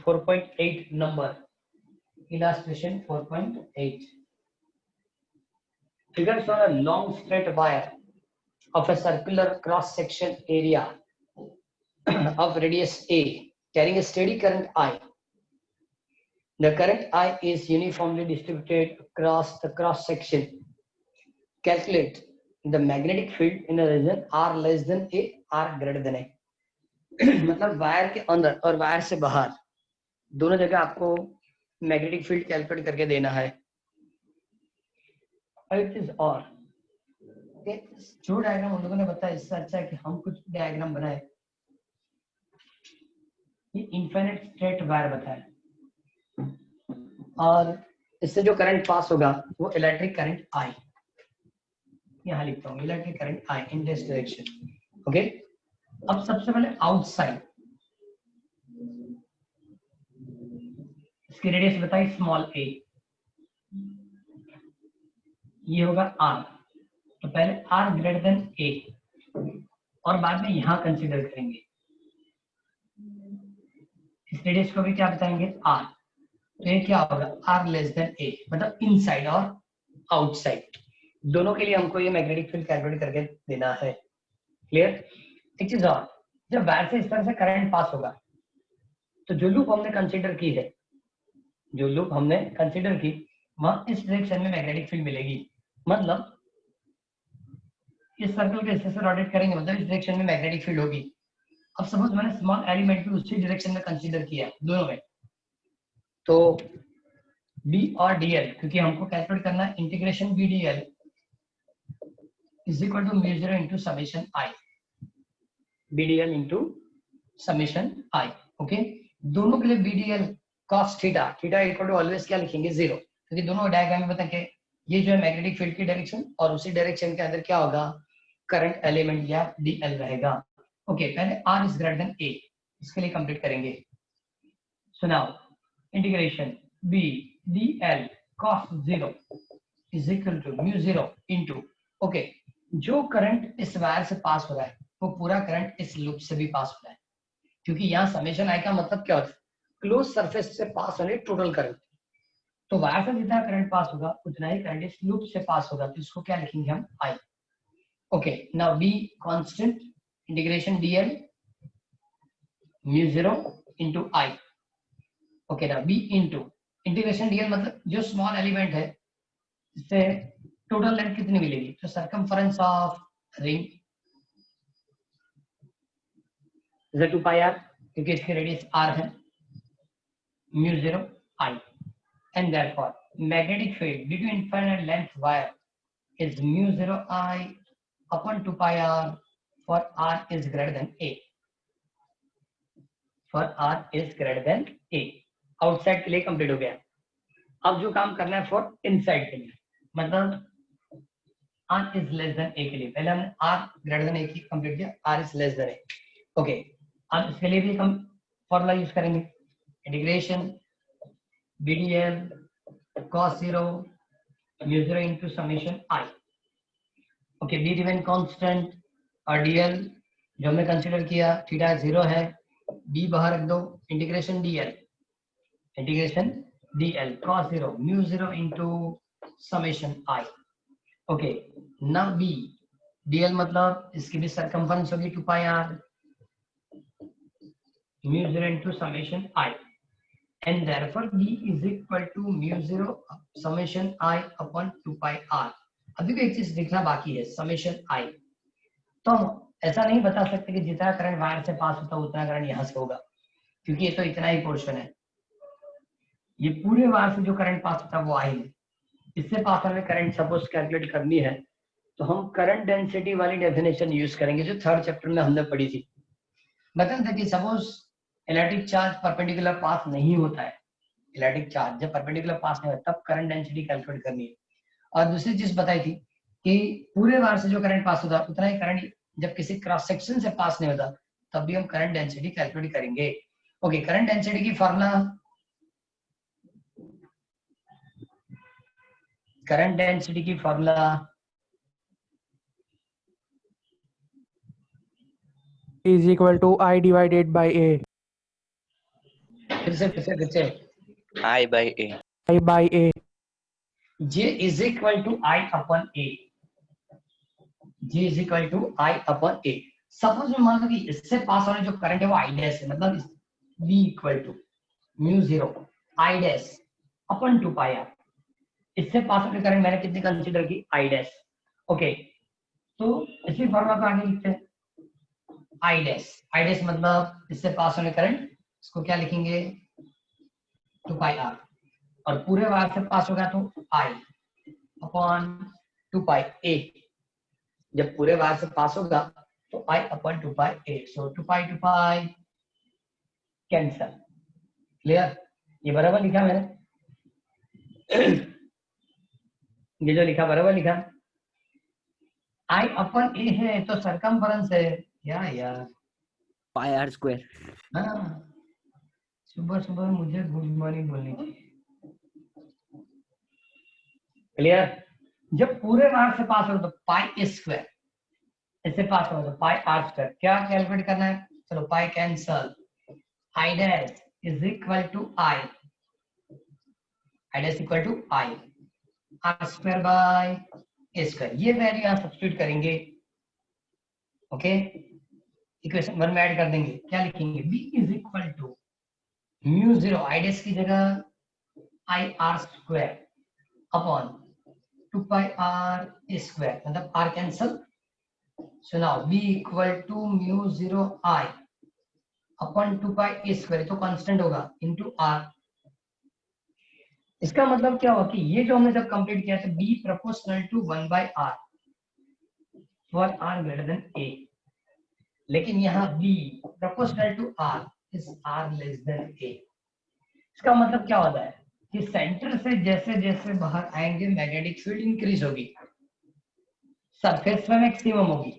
4.8 number. Illustration 4.8. Figures on a long straight wire of a circular cross section area of radius A carrying a steady current I. The current I is uniformly distributed across the cross section. Calculate the magnetic field in a region R less than A, R greater than A. मतलब wire के अंदर और wire से बाहर दोनों जगह आपको magnetic field calculate करके देना है. इट इज और जो डायग्राम उन लोगों ने बताया इससे अच्छा है कि हम कुछ डायग्राम बनाए. ये इनफाइनाइट स्ट्रेट वायर बताया और इससे जो करंट पास होगा वो इलेक्ट्रिक करंट आई. यहाँ लिखता हूँ electric current I in this direction. Okay, अब सबसे पहले आउटसाइड इसकी रेडियस बताइए स्मॉल ए. ये होगा आर, तो पहले आर ग्रेटर देन ए और बाद में यहां कंसीडर करेंगे. इस रेडियस को भी क्या बताएंगे आर. तो ये क्या होगा आर लेस देन ए, मतलब इनसाइड और आउटसाइड दोनों के लिए हमको ये मैग्नेटिक फील्ड कैलकुलेट करके देना है. क्लियर. एक चीज और, जब वायर से इस तरह से करंट पास होगा तो जो लूप हमने कंसीडर की है, जो लूप हमने कंसीडर की वहां इस डायरेक्शन में मैग्नेटिक फील्ड मिलेगी. मतलब इस सर्कल के हिस्से से रोटेट करेंगे मतलब इस डायरेक्शन में मैग्नेटिक फील्ड होगी. अब सपोज मैंने स्मॉल एलिमेंट भी उसी डायरेक्शन में कंसीडर किया दोनों में, तो B और DL क्योंकि हमको कैलकुलेट करना है integration BDL is equal to mu 0 into summation I. BDL into summation I. Okay, दोनों के लिए BDL cos theta, theta equal to always क्या लिखेंगे 0, क्योंकि दोनों डायग्राम में बता के ये जो है मैग्नेटिक फील्ड की डायरेक्शन और उसी डायरेक्शन के अंदर क्या होगा करंट एलिमेंट या DL रहेगा. ओके, पहले R is greater than A, इसके लिए कंप्लीट करेंगे. So now integration BDL cos 0 is equal to mu 0 into. Okay, जो करंट इस वायर से पास हो रहा है वो पूरा करंट इस लूप से भी पास हो रहा है, क्योंकि यहाँ समेशन आई का मतलब क्या होता है क्लोज सरफेस से पास होने टोटल करंट. तो वायर से जितना करंट पास होगा उतना ही करंट इस लूप से पास होगा, तो इसको क्या लिखेंगे हम I. Okay, now B constant integration DL mu 0 into I. Okay, now B into integration DL मतलब जो स्मॉल एलिमेंट है इससे टोटल लेंथ कितनी मिलेगी, तो circumference of ring is 2 pi r क्योंकि इसकी रेडियस r है mu 0 I. And therefore magnetic field due to infinite length wire is mu 0 I upon 2 pi r for r is greater than a. For r is greater than a. Outside के लिए complete हो गया. अब जो काम करना है for inside के लिए, मतलब r is less than a के लिए पहले हमने r greater than a की कंप्लीट किया, r is less than a. Okay, अब इसके लिए भी हम फॉर्मूला यूज करेंगे integration BDL cos 0 mu 0 into summation I. Okay, B remain constant और DL जो हमने कंसीडर किया थीटा 0 है, B बाहर रख दो, integration DL cos 0 mu 0 into summation I. Okay, now B DL मतलब इसकी भी सरकमफरेंस होगी 2 पाई r mu 0 into summation I. And therefore B is equal to mu 0 summation I upon 2 pi r. अभी भी एक चीज दिखना बाकी है summation I. तो हम ऐसा नहीं बता सकते कि जितना करंट वायर से पास होता है उतना करंट यहाँ से होगा, क्योंकि ये तो इतना ही पोर्शन है. ये पूरे वायर से जो करंट पास होता है वो I है. इससे पास हमें करंट सपोज कैलकुलेट करनी है तो हम करंट डेंसिटी वाली डेफिनेशन यूज करेंगे जो थर्ड चैप्टर में हमने पढ़ी थी. बताया था कि सपोज इलेक्ट्रिक चार्ज परपेंडिकुलर पास नहीं होता है, इलेक्ट्रिक चार्ज जब परपेंडिकुलर पास नहीं होता तब करंट डेंसिटी कैलकुलेट करनी है. और दूसरी चीज बताई थी कि पूरे वायर से जो करंट पास होता है उतना ही करंट जब किसी क्रॉस सेक्शन से पास नहीं होता तब भी हम करंट डेंसिटी कैलकुलेट करेंगे. ओके, करंट डेंसिटी की फॉर्मूला, करंट डेंसिटी की formula is equal to I divided by A. फिर से I by A. I by A. J is equal to I upon A. J is equal to I upon A. Suppose में मान लो कि इससे पास होने जो करंट है वो I डैश है, मतलब V equal to mu zero I dash upon 2 pi R. इससे पास होने करंट मैंने कितनी कंसीडर की I डैश। ओके, तो इसी फॉर्मूला को आगे लिखते हैं I डैश मतलब इससे पास होने करंट, इसको क्या लिखेंगे 2 पाई आर, और पूरे वायर से पास होगा तो I अपॉन 2 पाई A। जब पूरे वायर से पास होगा तो I upon 2 pi A, so 2 pi cancel. Clear? ये बराबर लिखा मैंने ये जो लिखा बराबर लिखा। I अपन A है तो सरकमफेरेंस है क्या यार? पाई आर स्क्वायर। हाँ, सुबह सुबह मुझे गुड मॉर्निंग बोलनी चाहिए। क्लियर? जब पूरे वायर से पास हो तो पाई स्क्वायर, इससे पास हो तो पाई आर स्क्वायर। क्या कैलकुलेट करना है? चलो pi cancel, I dash is equal to I dash equal to I R square by A square. ये वैल्यू यहां सब्स्टिट्यूट करेंगे। ओके, इक्वेशन 1 में ऐड कर देंगे। क्या लिखेंगे? b is equal to mu zero I dash की जगह I R square upon 2 pi R square, मतलब R cancel. So now b equal to mu zero I upon 2 pi square, तो constant होगा इनटू आर। इसका मतलब क्या हुआ कि ये जो हमने जब कंप्लीट किया था b proportional to 1 by r for r greater than a, लेकिन यहाँ b proportional to r is r less than a। इसका मतलब क्या होता है कि सेंटर से जैसे जैसे बाहर आएंगे मैग्नेटिक फील्ड इंक्रीज होगी, सरफेस में मैक्सिमम होगी,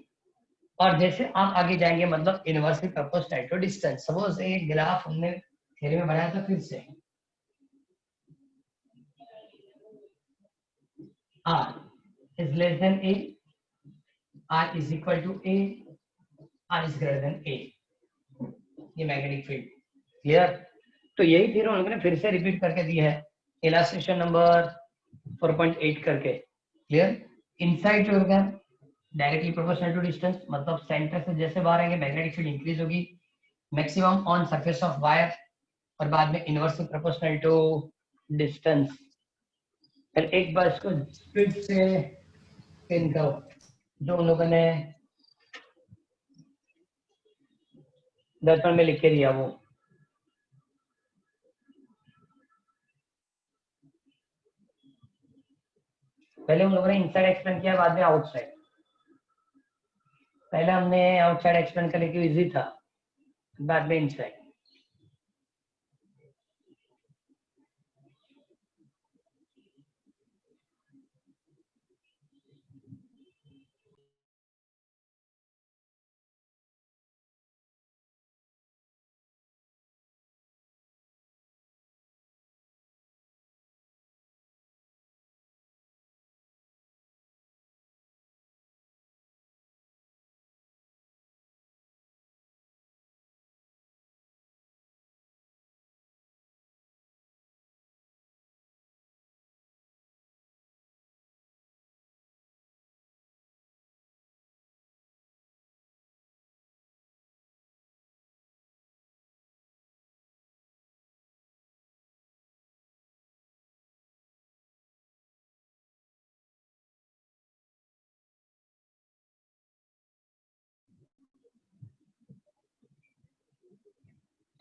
और जैसे आप आगे जाएंगे मतलब inversely proportional to distance. Suppose एक ग्राफ हमने थ्योरी में बनाया था, फिर से r is less than a, r is equal to a, r is greater than a, ये मैग्नेटिक फील्ड। क्लियर? तो यही फिर उन्होंने फिर से रिपीट करके दी है इलास्ट्रेशन नंबर 4.8 करके। क्लियर? इनसाइड जो होगा डायरेक्टली प्रोपोर्शनल टू डिस्टेंस, मतलब सेंटर से जैसे बाहर आएंगे मैग्नेटिक फील्ड इंक्रीज होगी, maximum on surface of wire, और बाद में इनवर्सली प्रोपोर्शनल टू डिस्टेंस। फिर एक बार इसको फिर से पिन करो जो उन लोगों ने दर्पण में लिख के दिया वो। पहले उन लोगों ने इनसाइड एक्सप्लेन किया, बाद में आउटसाइड। पहले हमने आउटसाइड एक्सप्लेन करने के इजी था, बाद में इनसाइड।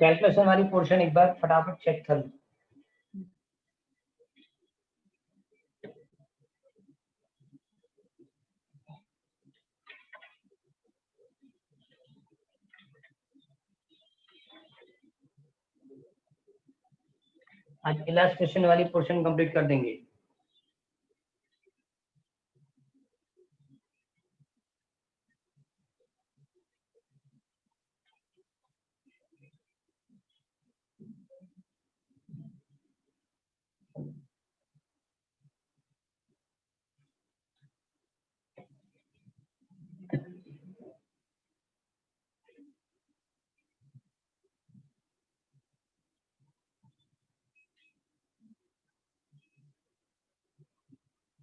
कैलकुलेशन वाली पोर्शन एक बार फटाफट चेक कर लो। आज इलास्ट्रेशन वाली पोर्शन कंप्लीट कर देंगे।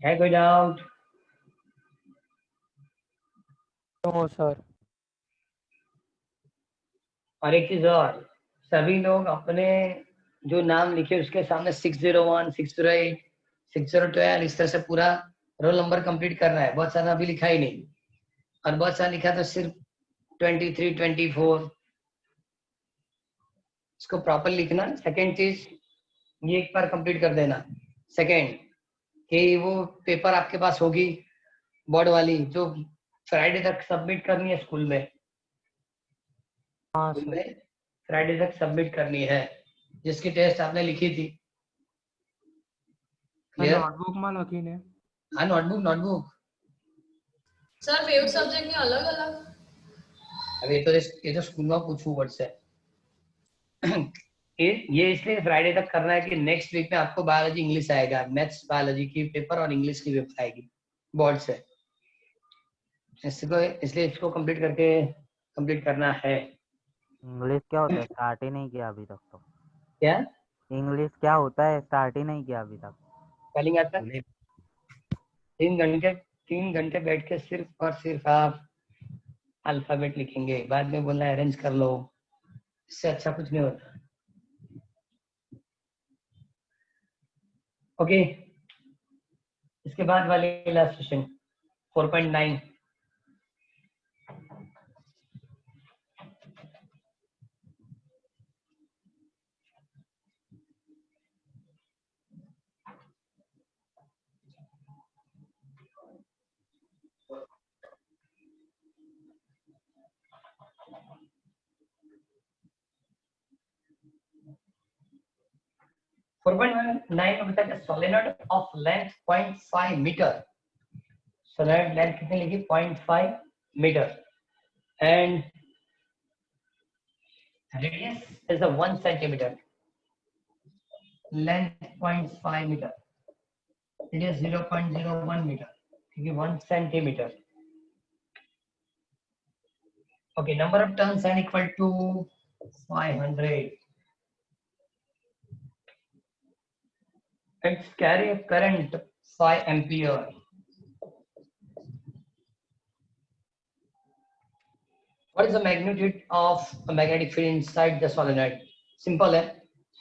है कोई डाउट? No sir. और एक चीज और, सभी लोग अपने जो नाम लिखे उसके सामने 601, 608, 602 इस तरह से पूरा रोल नंबर कंप्लीट करना है। बहुत सारा अभी लिखा ही नहीं, और बहुत सारा लिखा तो सिर्फ 23, 24, इसको प्रॉपर लिखना। सेकेंड चीज, ये एक बार कंप्लीट कर देना। सेकेंड, कि वो पेपर आपके पास होगी बोर्ड वाली, जो फ्राइडे तक सबमिट करनी है स्कूल में। हाँ स्कूल सर। में फ्राइडे तक सबमिट करनी है, जिसकी टेस्ट आपने लिखी थी। क्लियर? नोटबुक में लखीने। हाँ, notebook notebook. Sir wave subject में अलग अलग? अब ये तो स्कूल में पूछू वर्ड से। ये इसलिए फ्राइडे तक करना है कि नेक्स्ट वीक में आपको बायोलॉजी इंग्लिश आएगा, मैथ्स बायोलॉजी की पेपर और इंग्लिश की पेपर आएगी बोर्ड से। इसलिए इसको कंप्लीट करना है। इंग्लिश क्या होता है? स्टार्ट ही नहीं किया अभी तक तो। क्या इंग्लिश क्या होता है? स्टार्ट ही नहीं किया अभी तक। स्पेलिंग आता है? 3 घंटे बैठ के सिर्फ और सिर्फ आप अल्फाबेट लिखेंगे, बाद में बोलना अरेंज कर लो। इससे अच्छा कुछ नहीं होता। ओके, इसके बाद वाले last question 4.9। Solenoid of length 0.5 metre. Solenoid length कितनी लिखी? 0.5 metre. And radius is a 1 centimeter. Length 0.5 meter. Radius 0.01 meter. ठीक है, 1 centimeter. Okay, number of turns and equal to 500. It's carry a current 5 ampere. What is the magnitude of a magnetic field inside the solenoid? Simple है,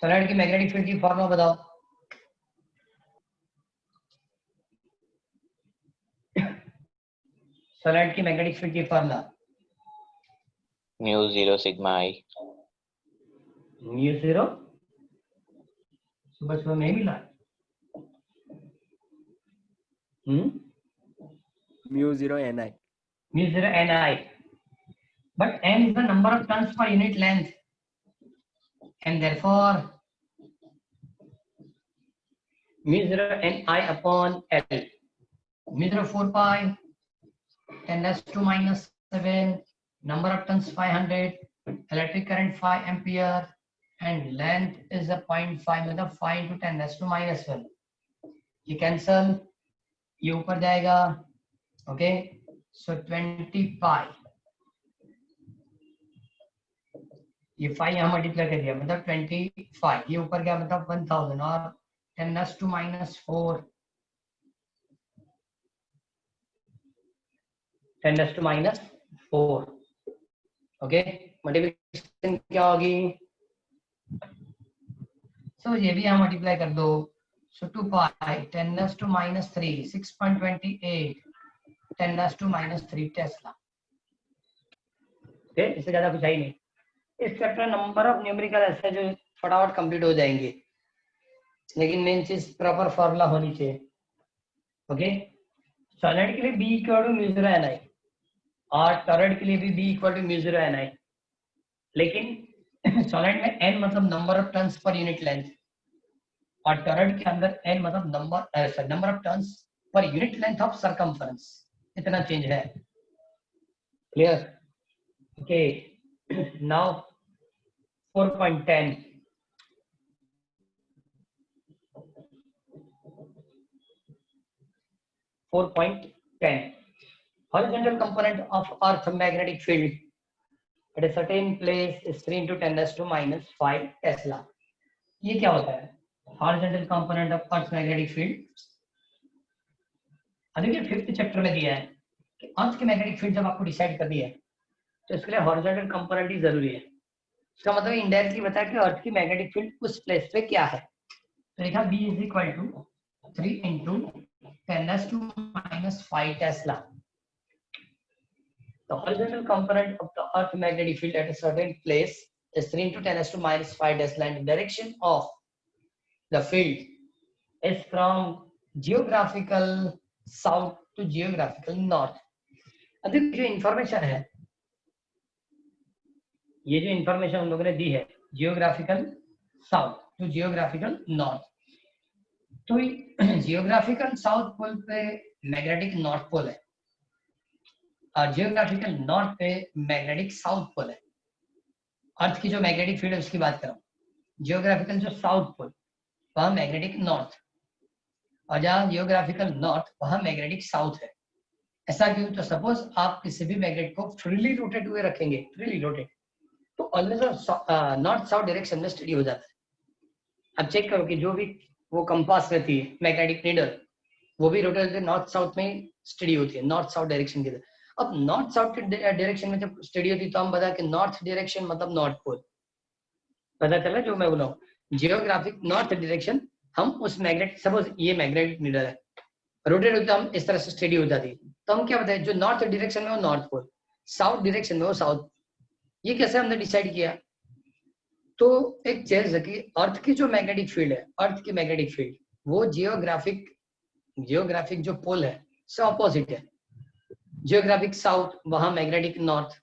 solenoid की magnetic field की formula बताओ। solenoid की magnetic field की formula mu 0 sigma I. mu 0 सुबह सुबह में मिला। mu 0 ni. mu 0 ni, but n is the number of turns per unit length, and therefore mu 0 ni upon L. mu 0 4 pi 10⁻⁻⁷, number of turns 500, electric current 5 ampere, and length is a 0.5, मतलब 5 into 10⁻⁻1। ये cancel, ये ऊपर जाएगा। Okay, सो 20 पाई, ये 5 यहाँ multiply कर दिया, मतलब 25, ये ऊपर गया मतलब 1000, और 10⁻⁻4 10⁻⁻4। ओके, मल्टीप्लिकेशन क्या होगी? सो ये भी यहाँ मल्टीप्लाई कर दो। सो 2 पाई 10⁻⁻3 6.28 10⁻⁻3 टेस्ला। ओके, इससे ज्यादा कुछ है ही नहीं। इस चैप्टर नंबर ऑफ न्यूमेरिकल ऐसे जो फटाफट कंप्लीट हो जाएंगे, लेकिन मेन चीज प्रॉपर फॉर्मूला होनी चाहिए। ओके, सॉलिड के लिए B equal to mu 0 ni, और टॉरॉइड के लिए भी B equal to mu 0 ni, लेकिन सॉलिड में n मतलब number of turns per unit length, और टॉरॉइड के अंदर n मतलब number of turns per unit length of circumference. इतना चेंज है। Clear? Okay, now 4.10। Horizontal component of Earth magnetic field at a certain place is 3 into 10⁻⁻5 Tesla. ये क्या होता है? Horizontal component of Earth magnetic field अब देखिए 5th chapter में दिया है कि अर्थ के मैग्नेटिक फील्ड जब आपको डिसाइड करनी है तो इसके लिए हॉरिजॉन्टल कंपोनेंट ही जरूरी है। इसका मतलब इनडायरेक्टली बताया कि अर्थ की मैग्नेटिक फील्ड उस प्लेस पे क्या है। तो लिखा B is equal to 3 into 10⁻⁵ Tesla. The horizontal component of the Earth magnetic field at a certain place is 3 into 10⁻⁵ Tesla, and the direction of the field is from geographical south to geographical north. अब देखिए जो information है, ये जो information हम लोगों ने दी है geographical south to geographical north, तो जियोग्राफिकल साउथ पोल पे मैग्नेटिक नॉर्थ पोल है और जियोग्राफिकल नॉर्थ पे मैग्नेटिक साउथ पोल है। अर्थ की जो मैग्नेटिक फील्ड है उसकी बात कर रहा हूँ, जियोग्राफिकल जो साउथ पोल वहां मैग्नेटिक नॉर्थ, और जहाँ जियोग्राफिकल नॉर्थ वहां मैग्नेटिक साउथ है। ऐसा क्यों? तो सपोज आप किसी भी मैग्नेट को फ्रीली रोटेट हुए रखेंगे, फ्रीली रोटेट, तो ऑलवेज नॉर्थ साउथ डायरेक्शन में स्टडी हो जाता है। अब चेक करो कि जो भी वो कंपास रहती है मैग्नेटिक नीडल, वो भी रोटेट नॉर्थ साउथ में स्टडी होती है, नॉर्थ साउथ डायरेक्शन की तरफ। अब नॉर्थ साउथ के डायरेक्शन में जब स्टडी होती है तो हम बता कि नॉर्थ डायरेक्शन मतलब नॉर्थ पोल, पता चला जो मैं बोला हूँ, जियोग्राफिक नॉर्थ डायरेक्शन। हम उस मैग्नेट, सपोज ये मैग्नेटिक नीडल है, रोटेट होता है, हम इस तरह से स्टडी हो जाती है, तो हम क्या बताए जो नॉर्थ डायरेक्शन में वो नॉर्थ पोल, साउथ डायरेक्शन में वो साउथ। ये कैसे हमने डिसाइड किया? तो एक चीज है कि अर्थ की जो मैग्नेटिक फील्ड है, अर्थ की मैग्नेटिक फील्ड वो जियोग्राफिक जो पोल है से ऑपोजिट है। जियोग्राफिक साउथ वहां मैग्नेटिक नॉर्थ,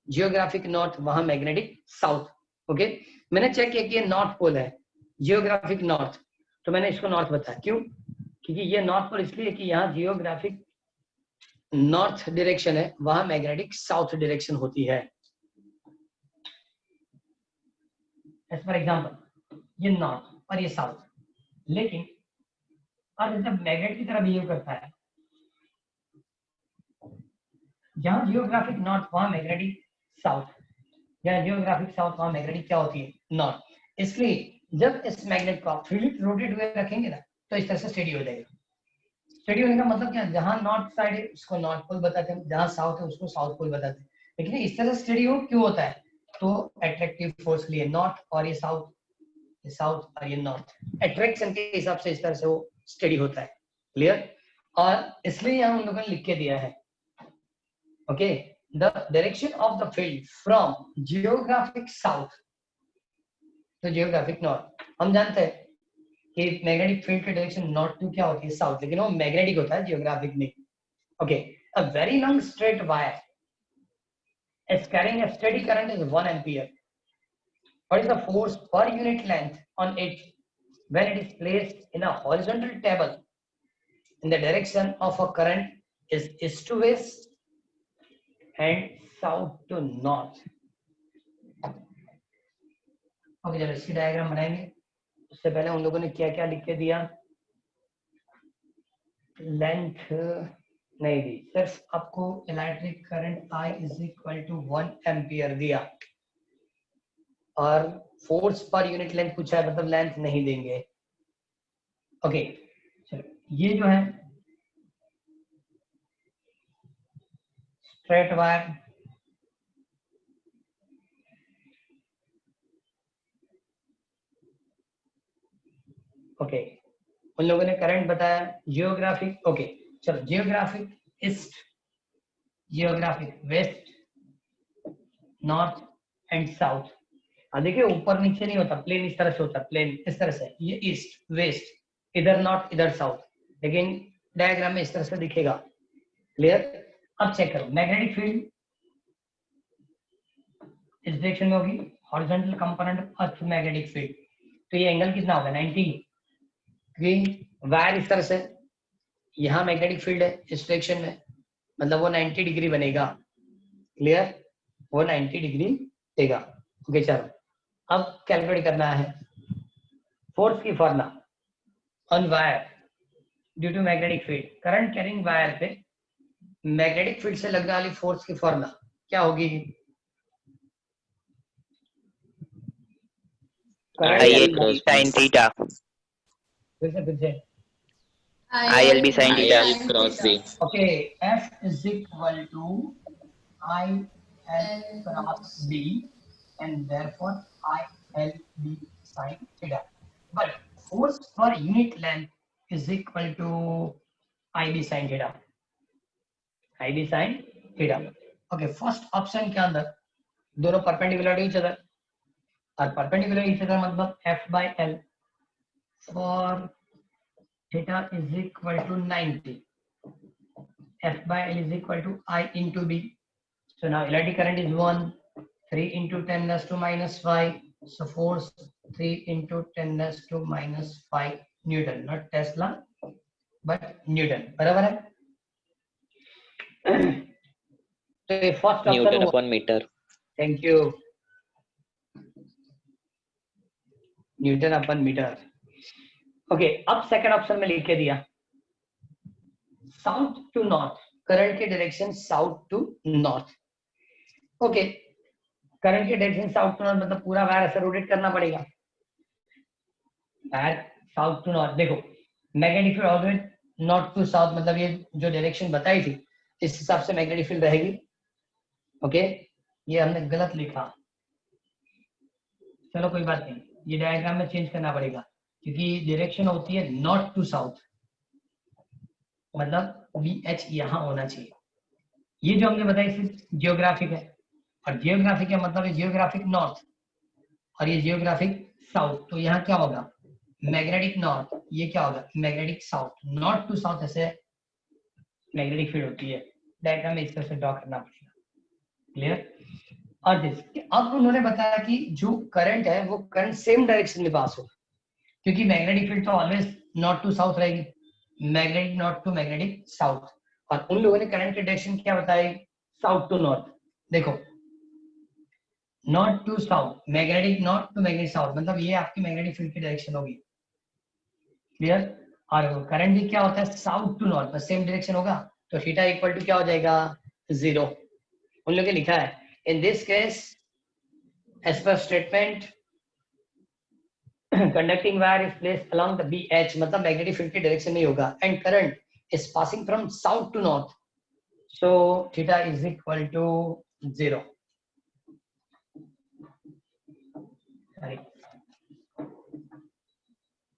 जियोग्राफिक नॉर्थ वहां मैग्नेटिक साउथ। ओके, मैंने चेक किया कि ये नॉर्थ पोल है, जियोग्राफिक नॉर्थ, तो मैंने इसको नॉर्थ बताया। क्यों? क्योंकि ये नॉर्थ पोल इसलिए कि यहाँ जियोग्राफिक नॉर्थ डायरेक्शन है, वहां मैग्नेटिक साउथ डायरेक्शन होती है। एज फॉर एग्जाम्पल ये नॉर्थ और ये साउथ, लेकिन अर्थ जब मैग्नेट की तरह बिहेव करता है, जहां जियोग्राफिक नॉर्थ वहां मैग्नेटिक साउथ, जहां जियोग्राफिक साउथ वहां मैग्नेटिक क्या होती है? नॉर्थ। इसलिए जब इस मैग्नेट को आप फ्रीली रोटेट हुए रखेंगे ना तो इस तरह से स्टेडी हो जाएगा। स्टेडी होने का मतलब क्या? जहां नॉर्थ साइड है उसको नॉर्थ पोल बताते हैं, जहां साउथ है उसको साउथ पोल बताते हैं। लेकिन इस तरह से स्टेडी हो क्यों होता है? तो अट्रैक्टिव फोर्स के लिए, नॉर्थ और ये साउथ और ये नॉर्थ, अट्रैक्शन के हिसाब से इस तरह से वो स्टडी होता है। क्लियर? और इसलिए यहाँ हम लोगों ने लिख के दिया है, okay, the direction of the field from geographic south to geographic north. हम जानते हैं कि मैग्नेटिक फील्ड की डायरेक्शन नॉर्थ टू क्या होती है? साउथ, लेकिन वो मैग्नेटिक होता है, जियोग्राफिक नहीं। Okay, a very long straight wire is carrying a steady current is 1 ampere. What is the force per unit length on it when it is placed in a horizontal table in the direction of a current is east to west and south to north? Okay, चलो इसकी diagram बनाएंगे। उससे पहले उन लोगों ने क्या क्या लिख के दिया? लेंथ नहीं दी, सिर्फ आपको electric current I is equal to 1 ampere दिया और फोर्स पर यूनिट लेंथ पूछा है, मतलब लेंथ नहीं देंगे। ओके, चलो ये जो है स्ट्रेट वायर, ओके, उन लोगों ने करंट बताया, जियोग्राफिक, ओके, चलो geographic east, geographic west, north and south. अब देखिए ऊपर नीचे नहीं होता, प्लेन इस तरह से होता है, प्लेन इस तरह से, ये ईस्ट वेस्ट, इधर नॉर्थ इधर साउथ, लेकिन डायग्राम में इस तरह से दिखेगा। क्लियर? अब चेक करो, मैग्नेटिक फील्ड इस डायरेक्शन में होगी, horizontal component earth magnetic field, तो ये एंगल कितना होगा? 90। वायर इस तरह से, यहाँ मैग्नेटिक फील्ड है इस डायरेक्शन में, मतलब वो 90 डिग्री बनेगा। क्लियर? वो 90 डिग्री देगा। ओके, चलो अब कैलकुलेट करना है फोर्स की formula on wire due to magnetic field. Current carrying wire पे मैग्नेटिक फील्ड से लगने वाली फोर्स की फॉर्मूला क्या होगी? I sin theta. फिर से ILB sin theta. IL cross B. Okay, F is equal to IL cross B, and therefore ILB sin theta. But force per unit length is equal to IB sin theta. IB sin theta. Okay, first option के अंदर दोनों perpendicular to each other, और perpendicular to each other मतलब F by L for theta is equal to 90. F by L is equal to I into B. So now electric current is 1, 3 into 10 raised to minus 5. So force 3 into 10 raised to minus 5 Newton, not Tesla, but Newton. बराबर है? तो ये first option Newton हुआ. upon meter. Thank you. Newton upon meter. Okay, अब second option में लिख के दिया. South to north. Current की direction south to north. Okay. Current की direction south to north मतलब पूरा वायर ऐसे रोटेट करना पड़ेगा. Wire south to north. देखो, magnetic field always north to south मतलब ये जो direction बताई थी, इस हिसाब से magnetic field रहेगी. Okay. ये हमने गलत लिखा. चलो कोई बात नहीं, ये डायग्राम में चेंज करना पड़ेगा क्योंकि डायरेक्शन होती है नॉर्थ टू साउथ, मतलब BH यहाँ होना चाहिए. ये जो हमने बताया सिर्फ जियोग्राफिक है, और जियोग्राफिक का मतलब है जियोग्राफिक नॉर्थ और ये जियोग्राफिक साउथ. तो यहाँ क्या होगा? Magnetic north. ये क्या होगा? Magnetic south. North to south ऐसे मैग्नेटिक फील्ड होती है. डायग्राम में इस तरह से ड्रॉ करना पड़ेगा. क्लियर? और अब उन्होंने बताया कि जो करंट है वो करंट सेम डायरेक्शन में पास हो, क्योंकि मैग्नेटिक फील्ड तो ऑलवेज नॉर्थ टू साउथ रहेगी. Magnetic north to magnetic south. और उन लोगों ने करंट की डायरेक्शन क्या बताई? South to north. देखो, north to south, magnetic north to magnetic south, मतलब ये आपकी मैग्नेटिक फील्ड की डायरेक्शन होगी. क्लियर? और करंट भी क्या होता है? साउथ टू नॉर्थ, बस सेम डायरेक्शन होगा. तो थीटा इक्वल टू क्या हो जाएगा? 0. उन लोगों ने लिखा है in this case as per statement conducting wire is placed along the BH, मतलब magnetic field की direction में होगा, and current is passing from south to north, so theta is equal to 0.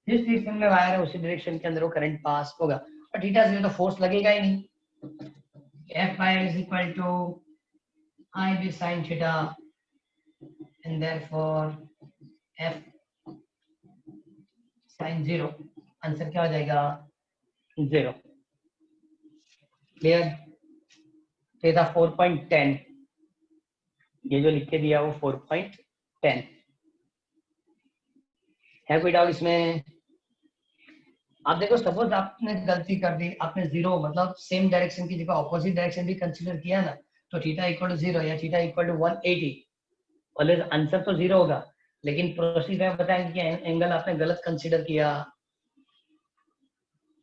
जिस डायरेक्शन में वायर है उसी direction के अंदर वो करंट पास होगा, और थीटा 0 तो फोर्स लगेगा ही नहीं. F by L is equal to IB sin theta, and therefore F sin 0. Answer क्या हो जाएगा? 0. क्लियर? तो ये था 4.10. ये जो लिख के दिया वो 4.10 है. कोई डाउट इसमें? आप देखो, सपोज आपने गलती कर दी, आपने 0 मतलब सेम डायरेक्शन की जगह ऑपोजिट डायरेक्शन भी कंसीडर किया ना, तो थीटा इक्वल टू 0 या theta equal to 180, always answer तो 0 होगा. लेकिन प्रोसीड में बताएंगे कि एंगल आपने गलत कंसीडर किया,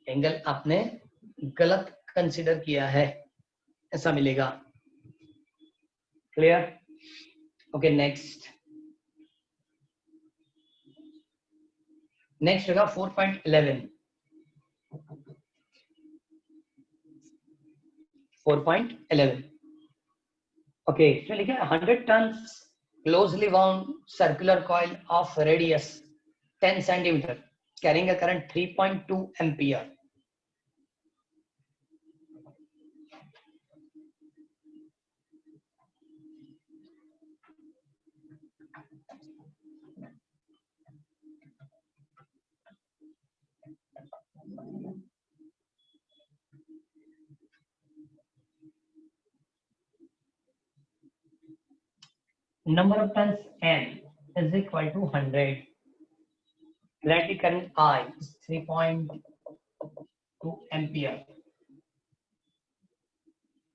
एंगल आपने गलत कंसीडर किया है, ऐसा मिलेगा. क्लियर? ओके, नेक्स्ट होगा 4.11. 4.11. Okay, so लिखा है 100 tons closely wound circular coil of radius 10 centimeter carrying a current 3.2 ampere. Number of tons N is equal to 100. Electric current I is 3.2 ampere.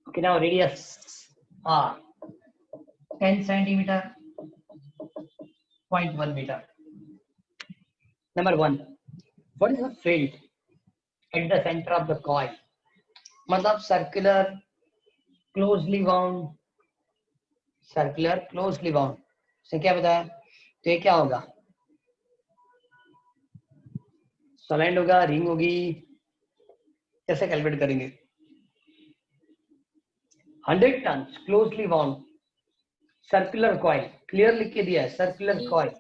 Okay, now radius R 10 centimeter, 0.1 meter. Number 1, what is the field at the center of the coil? मतलब circular closely wound से क्या बताया? तो ये क्या होगा? Solenoid होगा, ring होगी, कैसे कैलकुलेट करेंगे? 100 turns closely bound circular coil, clear लिख के दिया है, circular coil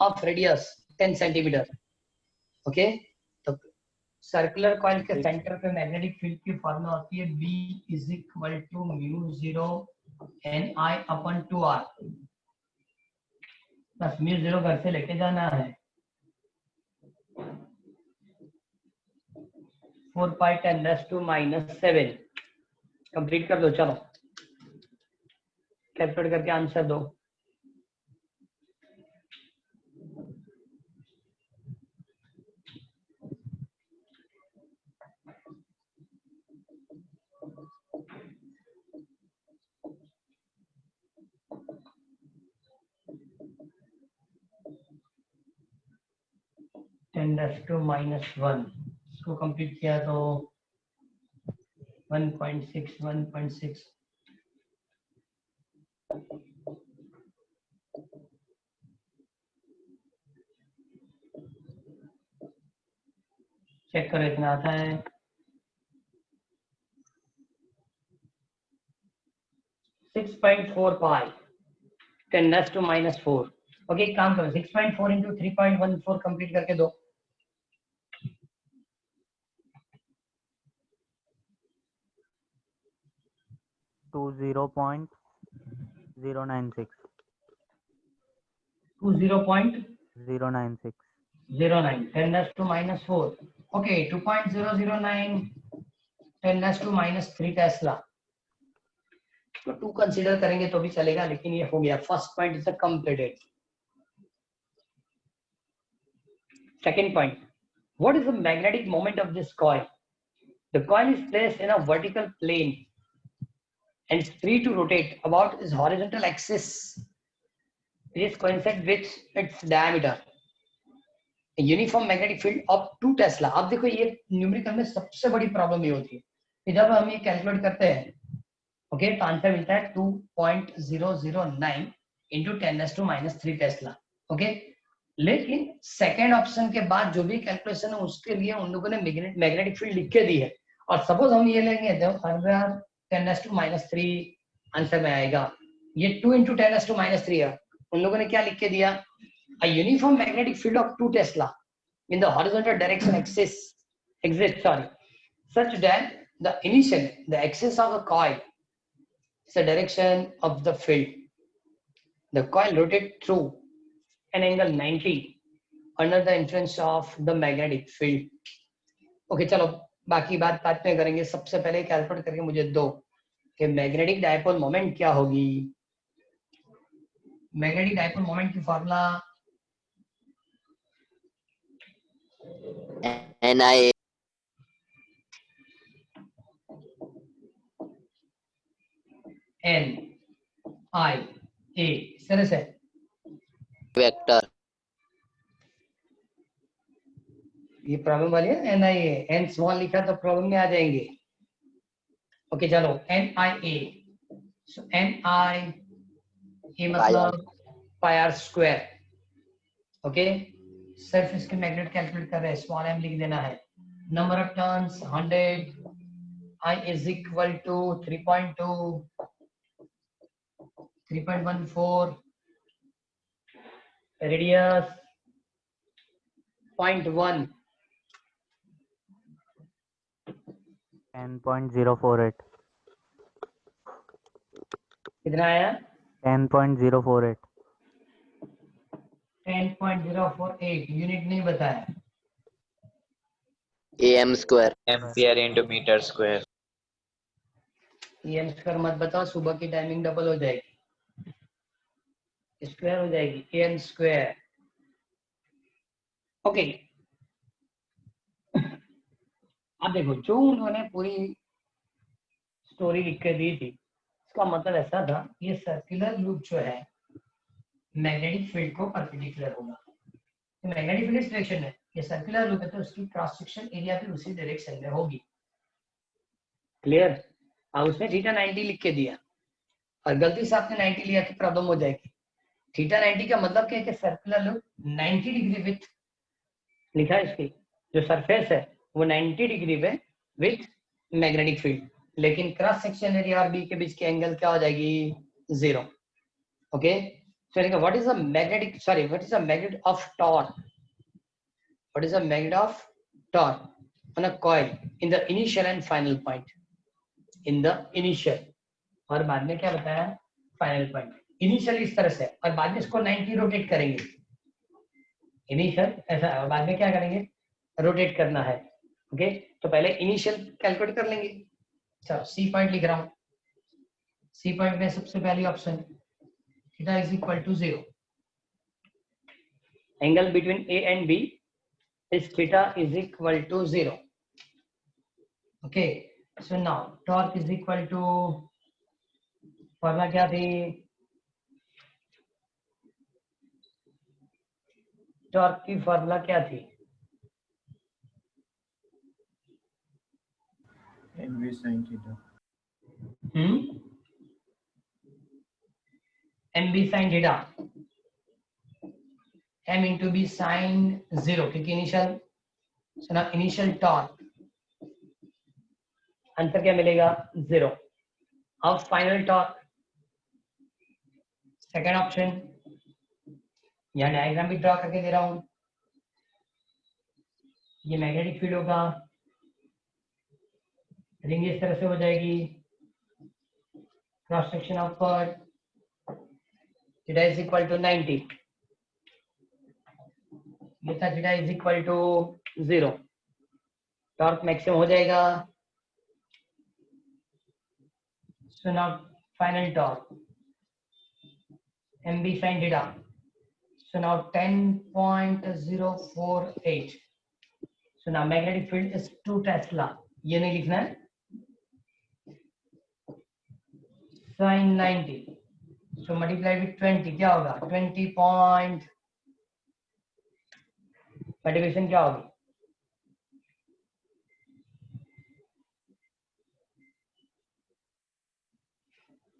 of radius 10 centimetre. Okay, तो सर्कुलर कॉइल के सेंटर पे मैग्नेटिक फील्ड की फॉर्मूला होती है B is equal to mu 0 Ni upon 2R, बस म्यू 0 घर से लेके जाना है, 4 पाई 10⁻⁻⁷। कंप्लीट कर दो, चलो कैलकुलेट करके आंसर दो। (10⁻⁻1) इसको कंप्लीट किया तो 1.6 चेक करो इतना आता है। 6.4 पाई 10⁻⁻⁴। ओके, एक काम करो, 6.4 इंटू 3.14 कंप्लीट करके दो। टू 0.096 20.09 10⁻⁻⁴। Okay, 2.009 10⁻⁻³ Tesla. तो 2 कंसीडर करेंगे तो भी चलेगा, लेकिन ये हो गया first point is completed. Second point, what is the magnetic moment of this coil? The coil is placed in a vertical plane and is free to rotate about its horizontal axis. It is coincide with its diameter. A uniform magnetic field of 2 Tesla. अब देखो ये numerical में सबसे बड़ी problem ये होती है कि जब हम ये कैलकुलेट करते हैं, ओके, तो आंसर मिलता है 2.009 इंटू 10⁻³ टेस्ला। ओके, लेकिन सेकेंड ऑप्शन के बाद जो भी कैलकुलेशन है उसके लिए उन लोगों ने मैग्नेटिक फील्ड लिख के दी है, और सपोज हम ये लेंगे तो 10⁻³ आंसर में आएगा। ये 2 इंटू 10⁻³ है, उन लोगों ने क्या लिख के दिया? A uniform magnetic field of 2 Tesla in the horizontal direction exists, such that the axis of the coil is the direction of the field. The coil rotates through an angle 90 under the influence of the magnetic field. Okay, चलो बाकी बात बाद में करेंगे। सबसे पहले calculate करके मुझे दो कि मैग्नेटिक डायपोल मोमेंट क्या होगी। मैग्नेटिक डायपोल मोमेंट की फॉर्मूला NI NIA इस तरह से वेक्टर। ये प्रॉब्लम वाली है। NIA N स्मॉल लिखा तो प्रॉब्लम में आ जाएंगे। ओके, चलो NIA, सो NI मतलब पाई आर स्क्वायर। ओके, सिर्फ इसके मैग्नेट कैलकुलेट कर रहे हैं, स्मॉल m लिख देना है। Number of turns 100, I is equal to 3.2 3.14, radius 0.1 10.048 कितना आया? 10.048 10.048 यूनिट नहीं बताया। AM square ampere into metre square. AM square मत बताओ, सुबह की टाइमिंग डबल हो जाएगी, स्क्वायर हो जाएगी। AM square. ओके, अब देखो जो उन्होंने पूरी स्टोरी लिख के दी थी, इसका मतलब ऐसा था, ये सर्कुलर लूप जो है मैग्नेटिक फील्ड को परपेंडिकुलर होगा। तो मैग्नेटिक फील्ड इस डायरेक्शन में, ये सर्कुलर लूप है तो उसकी क्रॉस सेक्शन एरिया भी उसी डायरेक्शन में होगी। क्लियर? अब उसने थीटा 90 लिख के दिया और गलती से आपने 90 लिया तो प्रॉब्लम हो जाएगी। थीटा 90 का मतलब क्या है कि सर्कुलर लूप 90 डिग्री विथ लिखा है, इसकी जो सरफेस है वो 90 डिग्री में विथ मैग्नेटिक फील्ड, लेकिन क्रॉस सेक्शन एरिया और बी के बीच की एंगल क्या हो जाएगी 0. Okay, so what is the magnetic, sorry, what is the magnet of torque? What is the magnet of torque on a coil in the initial and final point? In the initial, और बाद में क्या बताया final point. Initial इस तरह से और बाद में इसको 90 रोटेट करेंगे. इनिशियल ऐसा है और बाद में क्या करेंगे, रोटेट करना है. ओके, तो पहले इनिशियल कैलकुलेट कर लेंगे. चलो सी पॉइंट लिख रहा हूं. सी पॉइंट में सबसे पहली option theta is equal to 0. Angle between A and B is theta is equal to 0. Okay, so now torque is equal to, formula क्या थी, टॉर्क की फॉर्मूला क्या थी, mv sin theta. M B sine theta, M into B sine 0, क्योंकि initial, सुना, initial torque, answer क्या मिलेगा 0. अब फाइनल टॉर्क, सेकेंड ऑप्शन, यहां डायग्राम भी ड्रॉ करके दे रहा हूं. ये मैग्नेटिक फील्ड होगा, रिंग इस तरह से हो जाएगी, cross section upward, theta is equal to 90, ये था theta is equal to 0. Torque maximum हो जाएगा. So now final torque M B sine theta, so now 10.048. so now magnetic field is 2 Tesla. ये नहीं लिखना है, sin 90, so multiply with 20 क्या होगा 20 point, मल्टीप्लिकेशन क्या होगी,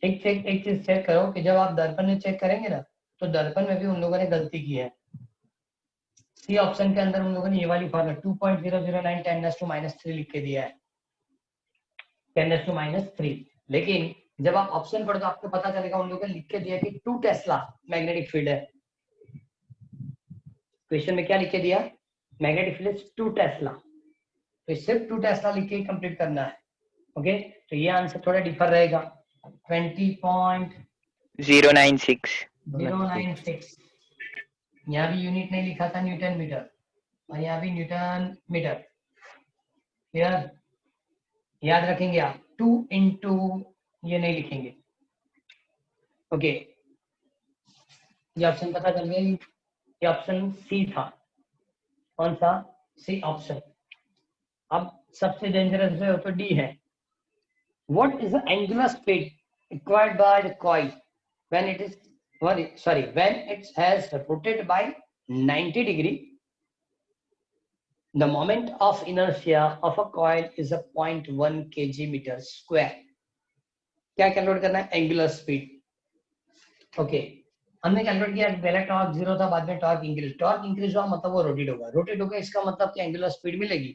एक चीज चेक करो कि जब आप दर्पण में चेक करेंगे ना, तो दर्पण में भी उन लोगों ने गलती की है. सी ऑप्शन के अंदर उन लोगों ने ये वाली फॉर्मूला 2.009 10⁻³ लिख के दिया है, 10⁻³. लेकिन जब आप ऑप्शन पढ़ो तो आपको पता चलेगा उन लोगों ने लिख के दिया कि 2 टेस्ला मैग्नेटिक फील्ड है. क्वेश्चन में क्या लिख के दिया, मैग्नेटिक फील्ड इज 2 टेस्ला, तो सिर्फ 2 टेस्ला लिख के कंप्लीट करना है. ओके, तो ये आंसर थोड़ा डिफर रहेगा, 096. 20.096. यहाँ भी यूनिट नहीं लिखा था, न्यूटन मीटर, और यहाँ भी न्यूटन मीटर. क्लियर, याद रखेंगे आप, 2 इंटू ये नहीं लिखेंगे. ओके, ये ऑप्शन पता चल गया, ये ऑप्शन सी था. कौन सा, सी ऑप्शन. अब सबसे डेंजरस जो तो डी है. What is the angular speed required by the coil when it is, when it has rotated by 90 degree? The moment of inertia of a coil is a 0.1 kg/m². क्या calculate करना है, angular speed. Okay, हमने calculate किया, पहले torque 0 था, बाद में torque increase. Torque increase हुआ मतलब वो रोटेट होगा, रोटेट होगा इसका मतलब कि एंगुलर स्पीड मिलेगी.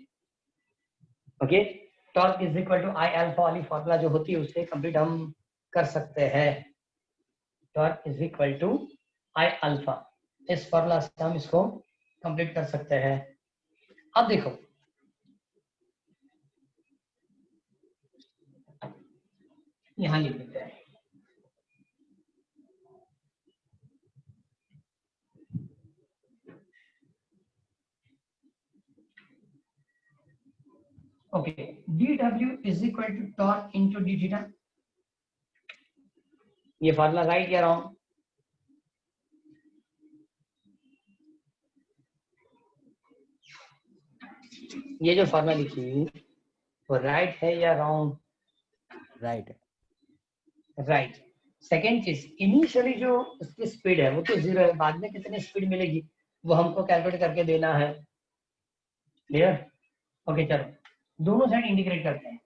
Okay, torque is equal to I alpha वाली फॉर्मूला जो होती है उससे कंप्लीट हम कर सकते हैं. Torque is equal to I alpha, इस फॉर्मूला से हम इसको कंप्लीट कर सकते हैं. अब देखो, यहां लिख देते हैं, okay, dw is equal to torque into D theta. ये फार्मूला राइट या रॉन्ग, ये जो फार्मूला लिखी वो राइट है या रॉन्ग, राइट है. राइट. सेकेंड चीज, इनिशियली जो उसकी स्पीड है वो तो 0 है, बाद में कितनी स्पीड मिलेगी वो हमको कैलकुलेट करके देना है. क्लियर, ओके, चलो दोनों साइड इंटीग्रेट करते हैं.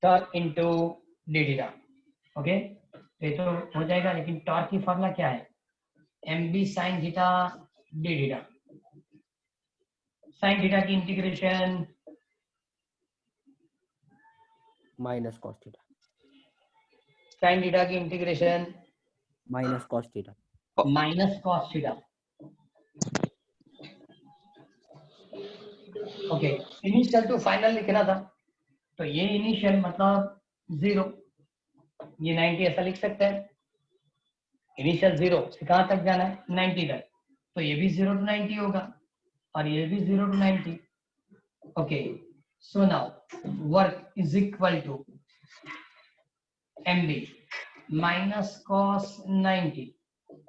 Torque into D theta. Okay, ये तो हो जाएगा, लेकिन टॉर्क की फॉर्मूला क्या है, M B sine theta D theta. Sine theta की integration minus cos theta, sine theta की integration minus cos theta, minus cos theta. Okay, initial to final लिखना था, तो ये इनिशियल मतलब 0, ये 90 ऐसा लिख सकते हैं। इनिशियल 0 से कहां तक जाना है, 90 तक, तो ये भी 0 to 90 होगा और ये भी 0 to 90। Okay, so now work is equal to mb minus cos 90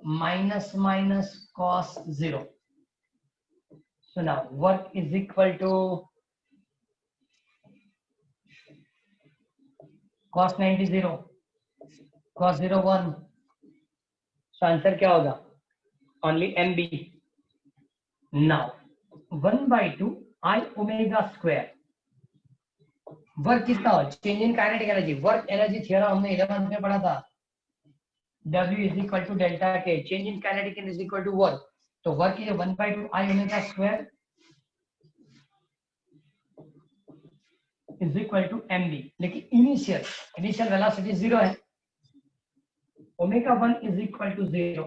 minus minus cos 0। So now work is equal to cos 90 0, cos 0 1। So answer क्या होगा, only mb। Now 1/2 I omega square। Work कितना हो, change in kinetic energy, work energy theorem हमने 11th में पढ़ा था, W is equal to delta K, change in kinetic energy is equal to work। तो work is 1/2 I omega square is equal to mb। लेकिन initial velocity 0 है, omega 1 is equal to 0,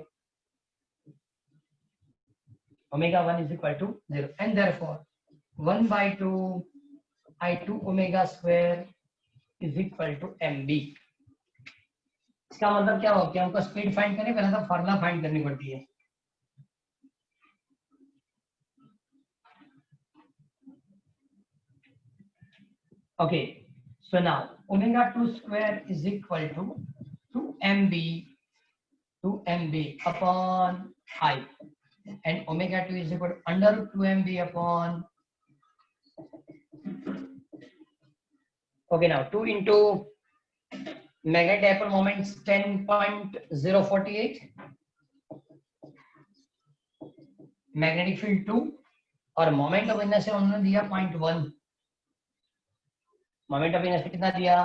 omega 1 is equal to 0, and therefore 1/2 I2 omega square is equal to mb। इसका मतलब क्या हो, कि हमको speed find करने पहले तो फॉर्मूला फाइंड करनी पड़ती है। Okay, so now omega 2 square is equal to 2mb upon I, and omega 2 is equal to under root 2mb upon, okay, now 2 into magnetic dipole moments 10.048, magnetic field 2 और moment of inertia उन्होंने दिया 0.1, moment of inertia कितना दिया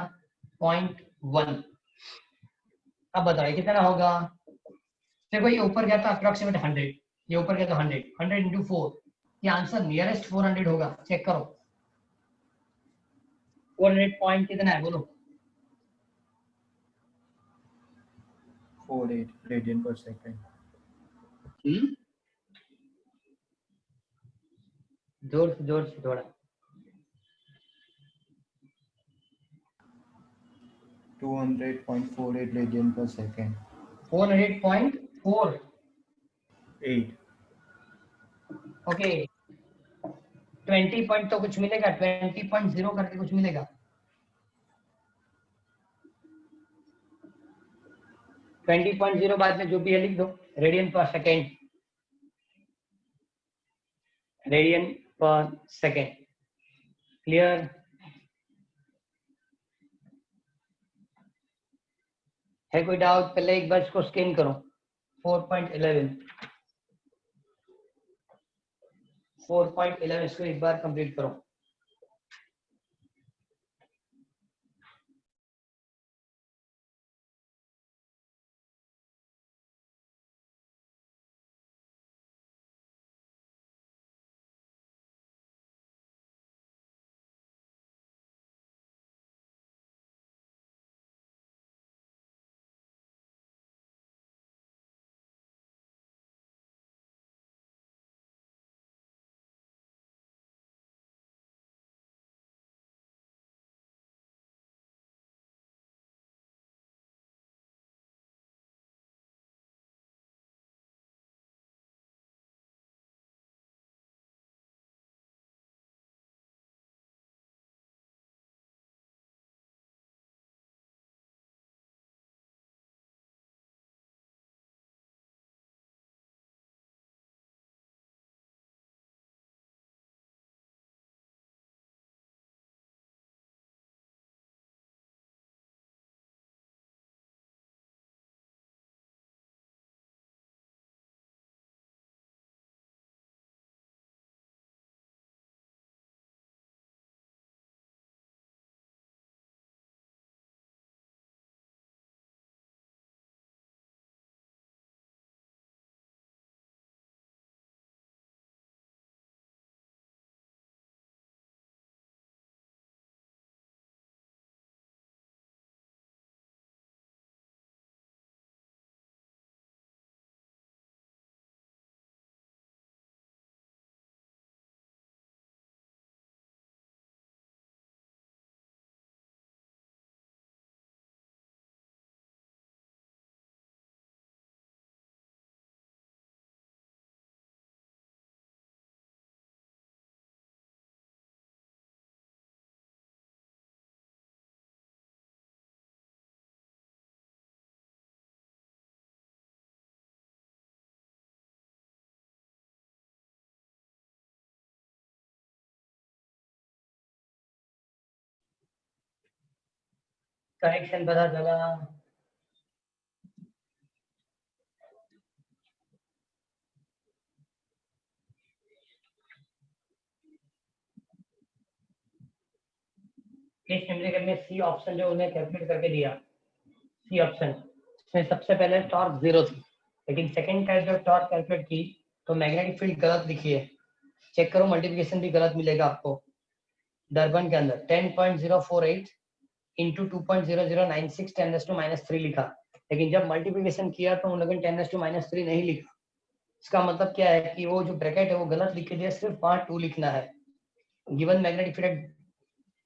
0.1। अब बताओ कितना होगा, देखो ये ऊपर गया था अप्रोक्सीमेट 100, ये ऊपर गया तो 100 into 4, ये आंसर नियरेस्ट 400 होगा, चेक करो 400 पॉइंट कितना है बोलो। 48 radian per second. जोर से थोड़ा, 200.48 radian per second. 400.4, 8. Okay 20 point तो कुछ मिलेगा, 20.0 करके कुछ मिलेगा, 20.0 बाद में जो भी है लिख दो, रेडियन पर सेकेंड, रेडियन पर सेकेंड। क्लियर, है कोई डाउट, पहले एक बार इसको स्कैन करो, 4.11 इसको एक बार कंप्लीट करो। करेक्शन पता चला। केस न्यूमेरिकल में सी ऑप्शन जो उन्हें कैलकुलेट करके दिया, सी ऑप्शन इसमें सबसे पहले टॉर्क 0 थी, लेकिन सेकंड टाइम जब टॉर्क कैलकुलेट की तो मैग्नेटिक फील्ड गलत लिखी है। चेक करो, मल्टीप्लिकेशन भी गलत मिलेगा आपको। डरबन के अंदर 10.048 इंटू 2.0096 10⁻³ लिखा, लेकिन जब मल्टीप्लिकेशन किया तो उन लोगों ने 10⁻³ नहीं लिखा। इसका मतलब क्या है कि वो जो ब्रैकेट है वो गलत लिख के दिया, सिर्फ वहां 2 लिखना है। Given magnetic field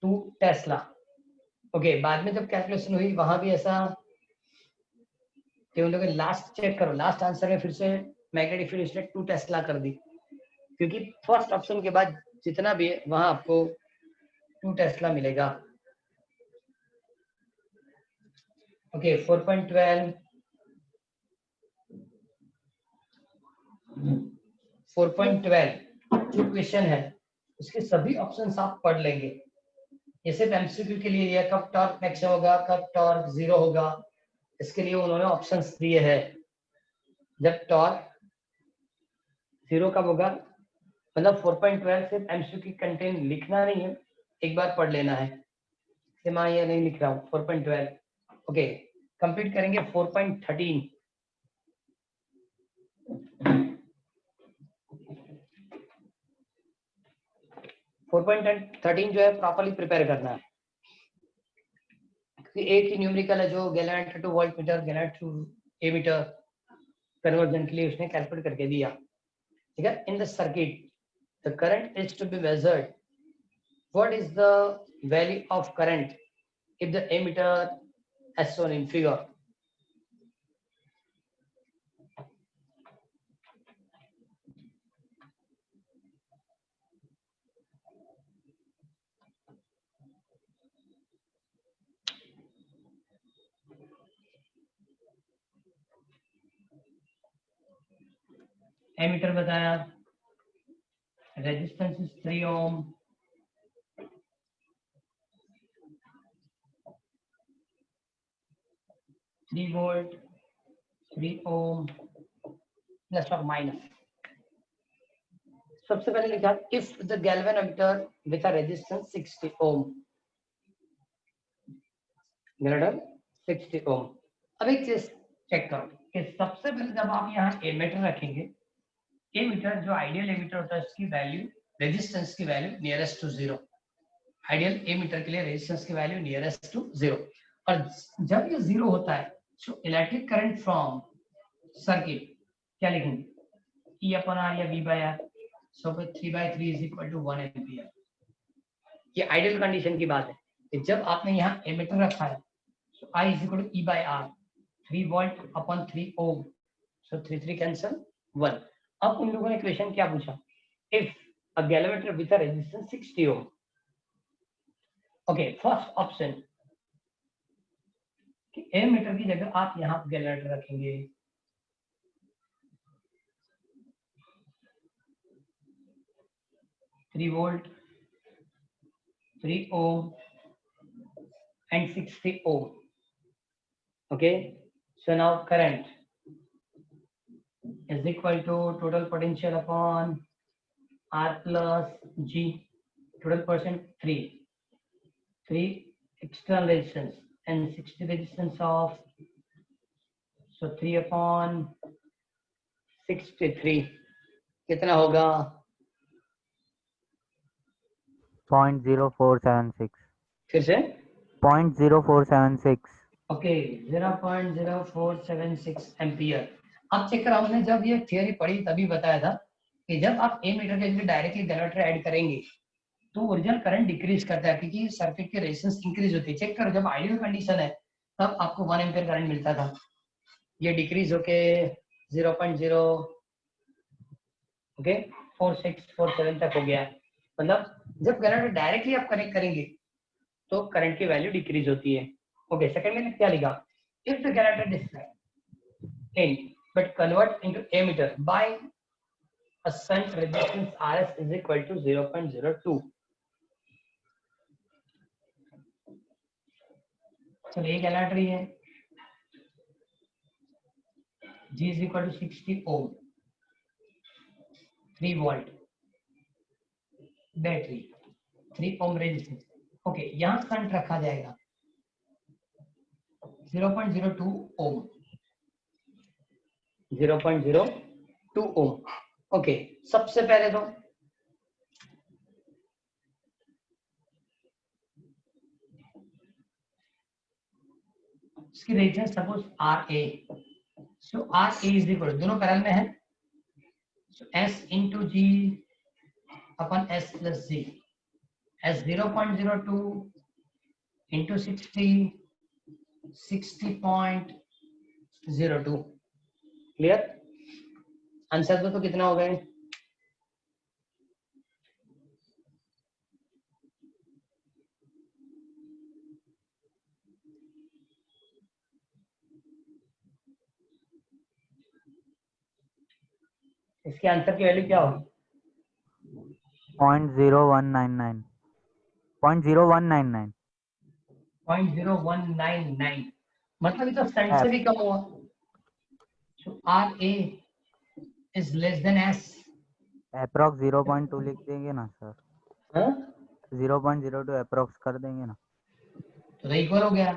2 Tesla. Okay, बाद में जब कैलकुलेशन हुई वहां भी ऐसा कि उन लोगों ने लास्ट चेक करो, लास्ट आंसर में फिर से मैग्नेटिक फील्ड इसने 2 टेस्ला कर दी, क्योंकि फर्स्ट ऑप्शन के बाद जितना भी है वहां आपको 2 टेस्ला मिलेगा। ओके, 4.12 जो क्वेश्चन है उसके सभी ऑप्शंस आप पढ़ लेंगे। ये सिर्फ एमसीक्यू के लिए है, कब टॉर्क मैक्सिमम होगा, कब टॉर्क 0 होगा, इसके लिए उन्होंने ऑप्शंस दिए हैं। जब टॉर्क 0 कब होगा, मतलब 4.12 सिर्फ एमसीक्यू कंटेंट लिखना नहीं है, एक बार पढ़ लेना है। मैं ये नहीं लिख रहा हूँ 4.12। ओके, कंप्लीट करेंगे 4.13। जो है प्रॉपर्ली प्रिपेयर करना है, क्योंकि एक ही न्यूमेरिकल है जो galvanometer to voltmeter, galvanometer to ammeter conversion के लिए उसने कैलकुलेट करके दिया। ठीक है, in the circuit the current is to be measured, what is the value of current if the emitter as shown in figure? Ammeter बताया, resistance is 3 ohm, volt 3 ohm plus और minus. सबसे पहले लिखा if the galvanometer with a resistance 60 ohm, greater 60 ohm. अब एक चीज check करो कि सबसे पहले जब आप यहाँ एमीटर रखेंगे, एमीटर जो आइडियल एमीटर होता है उसकी वैल्यू, रेजिस्टेंस की value nearest to 0। Ideal ammeter के लिए रेजिस्टेंस की वैल्यू नियरेस्ट टू 0, और जब ये 0 होता है तो इलेक्ट्रिक करंट फ्रॉम सर्किट क्या लिखेंगे, E/R या V/R, so 3/3 is equal to 1 ampere. ये आइडियल कंडीशन की बात है कि जब आपने यहाँ एमीटर रखा है तो I is equal to E/R, 3 volt upon 3 ohm, so 3 cancel 1। अब उन लोगों ने क्वेश्चन क्या पूछा, if a galvanometer with a resistance 60 ohm. Okay, first option कि एमीटर की जगह आप यहाँ गैल्वेनोमीटर रखेंगे, three volt 3 ohm and 60 ohm. Okay, so now current is equal to total potential upon R plus G, total percent 3 external resistance and 60 resistance of, so 3 upon 63 कितना होगा, 0.0476, फिर से 0.0476। Okay, 0.0476 ampere. अब चेक करो, हमने जब ये थियरी पढ़ी तभी बताया था कि जब आप एमीटर के लिए डायरेक्टली गैल्वेनोमीटर ऐड करेंगे तो ओरिजिनल करंट डिक्रीज करता है, क्योंकि सर्किट की रेजिस्टेंस इंक्रीज होती है। चेक करो, जब आइडियल कंडीशन है तब आपको 1 एम्पियर करंट मिलता था, ये डिक्रीज होके 0.0 ओके 4647 तक हो गया है। मतलब जब गैल्वेनोमीटर डायरेक्टली आप कनेक्ट करेंगे तो करंट की वैल्यू डिक्रीज होती है। ओके, सेकंड में क्या लिखा, if the galvanometer display in but convert into ammeter by a shunt resistance RS is equal to 0.02। चलो एक एलाट्री है, G is equal to 60 ohm, 3 volt battery, 3 ohm resistance. Okay, यहाँ current रखा जाएगा 0.02 ohm, 0.02 ohm। ओके, सबसे पहले तो इसकी resistance suppose RA, so RA is equal, दोनों पैरेलल में है, सो S into G upon S plus G, S 0.02 into 60, 60.02। Clear? Answer तो कितना हो गए? इसके आंसर की वैल्यू क्या होगी? 0.0199 0.0199 0.0199, मतलब ये तो सेंट से भी कम हुआ। So RA is less than S। Approx 0.2 लिख देंगे ना सर, हाँ? 0.02 अप्रोक्स कर देंगे ना। तो इक्वल हो गया।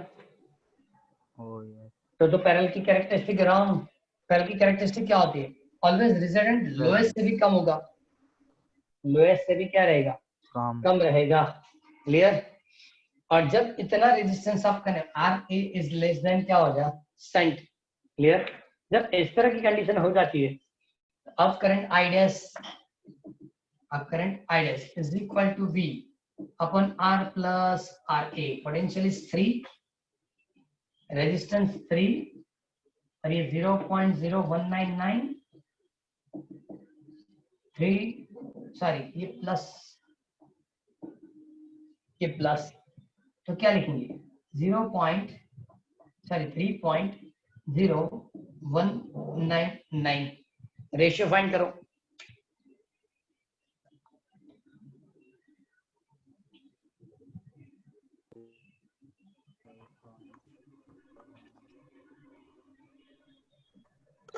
ओ यस, तो पैरेलल की कैरेक्टरिस्टिक रॉन्ग। पैरेलल की कैरेक्टरिस्टिक क्या होती है? ऑलवेज रिजल्टेंट लोएस्ट से भी कम होगा, लोएस्ट से भी क्या रहेगा? कम रहेगा। क्लियर? और जब इतना रेजिस्टेंस आप करें, RA इज लेस देन क्या हो जाए? सेंट। क्लियर? जब इस तरह की कंडीशन हो जाती है, अब current I dash is equal to V upon R plus RA। Potential is 3, resistance 3, और ये 0.0199, 3 सॉरी ये प्लस, ये प्लस, तो क्या लिखेंगे? 3.0199। रेशियो फाइंड करो।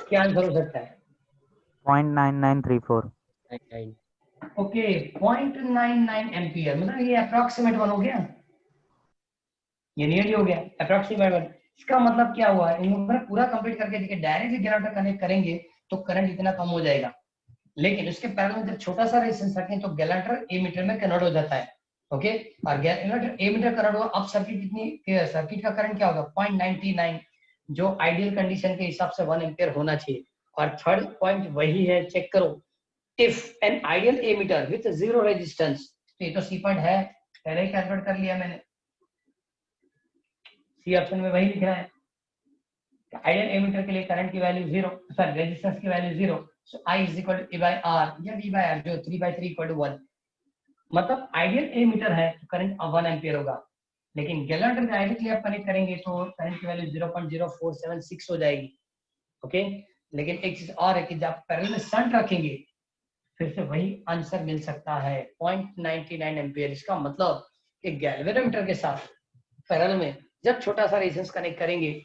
क्या आंसर हो सकता है? 0.9934। ओके, 0.99 एम्पियर, मतलब ये अप्रोक्सीमेट वन हो गया, ये नियरली हो गया अप्रोक्सीमेट वन। इसका मतलब क्या हुआ? इन लोगों ने पूरा कंप्लीट करके देखिए, डायरेक्टली जनरेटर कनेक्ट करेंगे तो करंट इतना कम हो जाएगा, लेकिन उसके पैरेलल में जब छोटा सा रेजिस्टेंस रखें तो जनरेटर एमीटर में कन्वर्ट हो जाता है। ओके, और जनरेटर एमीटर कन्वर्ट हुआ, अब सर्किट कितनी, सर्किट का करंट क्या होगा? 0.99, जो आइडियल कंडीशन के हिसाब से 1 एम्पियर होना चाहिए। और थर्ड पॉइंट वही है, चेक करो, if an ideal ammeter with zero resistance, तो ये तो सी पॉइंट है, पहले ही कैलकुलेट कर लिया मैंने, सी ऑप्शन में वही लिख रहा है। आइडियल एमीटर के लिए करंट की वैल्यू 0, सॉरी रेजिस्टेंस की value 0, so I is equal to E by R या V by R, जो 3/3 इक्वल टू 1। मतलब आइडियल एमीटर है तो करंट 1 एम्पियर होगा, लेकिन जनरेटर डायरेक्टली आप कनेक्ट करेंगे तो करंट की वैल्यू 0.0476 हो जाएगी। ओके, लेकिन एक चीज और है कि जब पैरेलल में शंट रखेंगे फिर से वही आंसर मिल सकता है, 0.99 एम्पियर। इसका मतलब कि गैल्वेनोमीटर के साथ पैरेलल में जब छोटा सा रेजिस्टेंस कनेक्ट करेंगे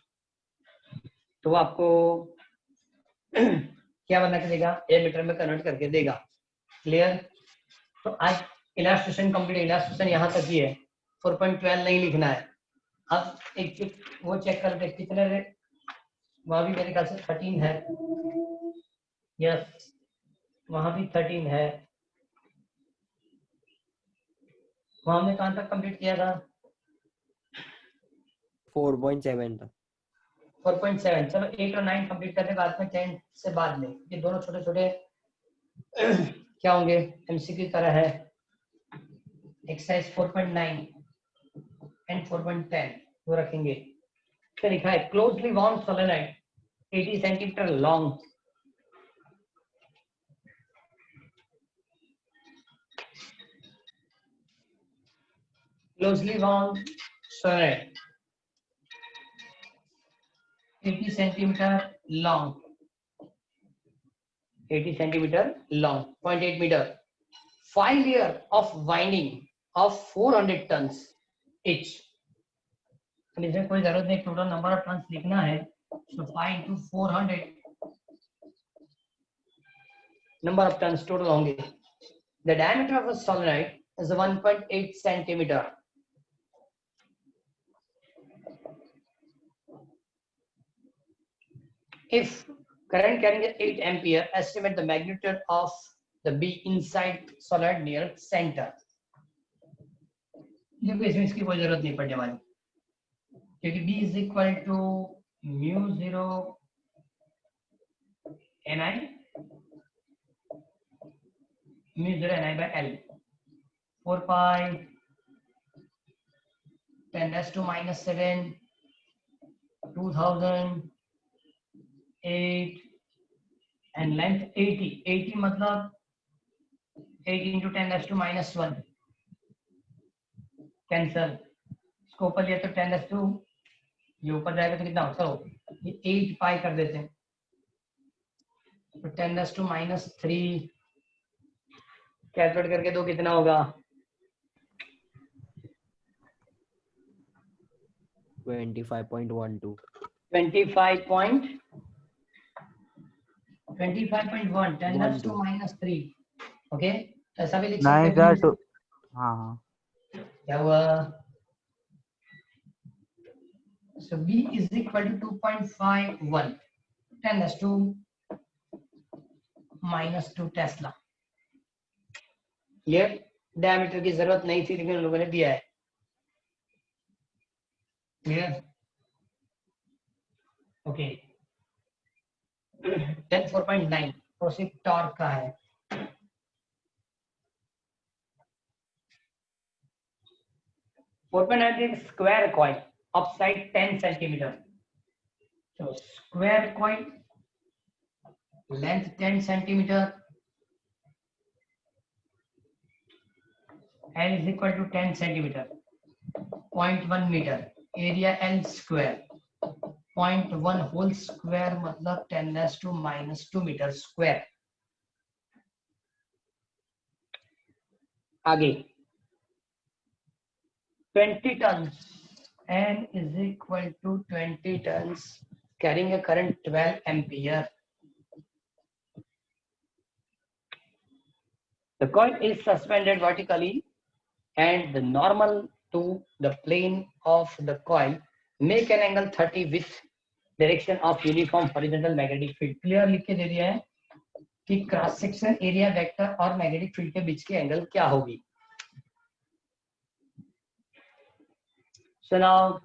तो आपको क्या बना के देगा? एमीटर में कन्वर्ट करके देगा। क्लियर? तो आज इलास्ट्रेशन कंप्लीट, इलास्ट्रेशन यहाँ तक ही है, 4.12 नहीं लिखना है। अब एक वो चेक करते कितने रेट, वहां भी मेरे ख्याल से 13 है, यस वहां भी 13 है। वहां हमने कहां तक कंप्लीट किया था? 4.7 था। 4.7। चलो 8 और 9 कंप्लीट करते बाद में 10 से बाद में, ये दोनों छोटे छोटे क्या होंगे? एमसीक्यू तरह है। एक्सरसाइज 4.9 एंड 4.10 वो रखेंगे। तो लिखा है closely wound solenoid 80 centimetre long, closely wound solenoid 80 centimeter long, 80 centimeter long, 0.8 meter, 5 layer of winding of 400 tons each, अब इसमें कोई जरूरत नहीं, टोटल नंबर ऑफ टर्न्स लिखना है, so 5 into 400 number of turns total होंगे. The diameter of a solenoid is 1.8 centimeter. If current carrying 8 ampere, estimate the magnitude of the B inside solenoid near center. देखो इसमें इसकी कोई जरूरत नहीं पड़ने वाली, क्योंकि B is equal to mu 0 Ni mu 0 Ni by L 4 pi 10 raised to minus 7 2000 8 and length 80. 80 मतलब 8 into 10 raised to minus 1 cancel. इसको ऊपर लिया तो 10 raised to, ये ऊपर जाएगा तो कितना हो, चलो ये 8 पाई कर देते हैं, तो 10 raised to minus 3 कैलकुलेट करके दो कितना होगा. 25.12. 25.1 10 raised to minus 3. ओके, ऐसा भी लिख नहीं सकते हैं. सर, हाँ हाँ क्या हुआ? So B is equal to 2.51 10 raised to minus 2 Tesla. Clear? Diameter की जरूरत नहीं थी लेकिन उन लोगों ने दिया है. क्लियर? ओके. 10.4.9 प्रोसिक टॉर्क का है. square coil upside 10 centimeter. So square coil length 10 centimeter, L is equal to 10 centimeter, 0.1 meter, area L square, 0.1 whole square मतलब 10 raised to minus 2 meter square. आगे 20 tons, N is equal to 20 tons carrying a current 12 ampere. The coil is suspended vertically and the normal to the plane of the coil make an angle 30 with direction of uniform horizontal magnetic field. Clear लिख के दे दिया है कि cross section area vector और magnetic field के बीच की angle क्या होगी. So now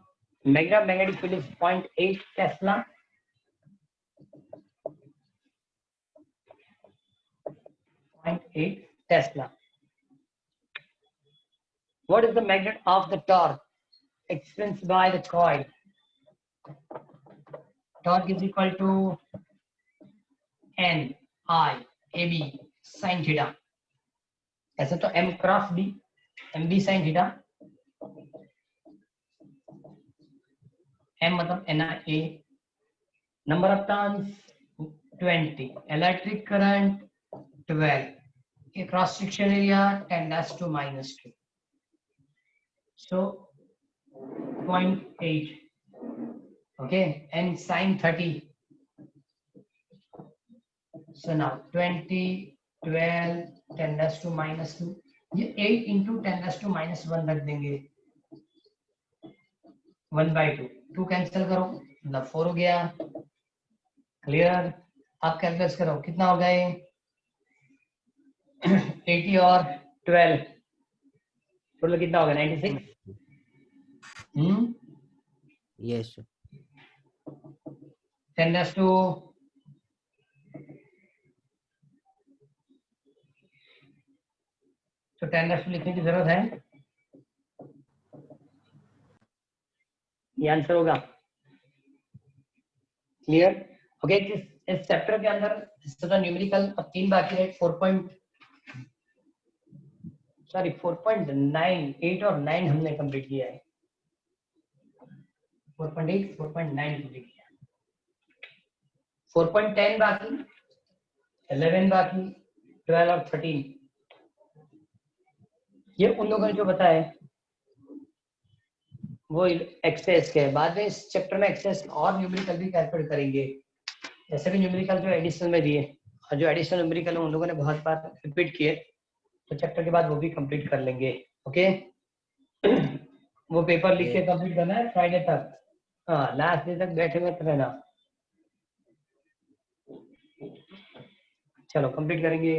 magnetic field is 0.8 Tesla. Tesla. What is the magnet of the torque experienced by the coil? Torque is equal to N I A B sin theta. ऐसे तो M cross B, MB sin theta. M मतलब NIA. Number of turns 20. Electric current 12. Cross section area 10 dash to minus 2. So 0.8. Okay, and sin 30. So now 20, 12, 10 dash to minus 2. ये 8 into 10 dash to minus 1 रख देंगे. 1/2. 2 cancel करो मतलब 4 हो गया. Clear? आप calculate करो कितना हो गया ये 80 और 12 टोटल कितना होगा 96. Yes. 10 dash to तो 10 dash to लिखने की जरूरत है. ये आंसर होगा. क्लियर? ओके, इस चैप्टर के अंदर इसका न्यूमेरिकल अब 3 बाकी है. 4.9 8 और 9 हमने कंप्लीट किया है. 4.8 4.9 कंप्लीट किया. 4.10 बाकी, 11 बाकी, 12 और 13. ये उन लोगों ने जो बताया वो एक्सेस के बाद में इस चैप्टर में एक्सेस और न्यूमेरिकल भी कैलकुलेट करेंगे, जैसे भी न्यूमेरिकल जो एडिशनल में दिए और जो एडिशनल न्यूमेरिकल उन लोगों ने बहुत बार रिपीट किए, तो चैप्टर के बाद वो भी कंप्लीट कर लेंगे। ओके वो पेपर लिख के कंप्लीट करना है फ्राइडे तक। हाँ लास्ट डे तक बैठे मत रहना। चलो कंप्लीट करेंगे।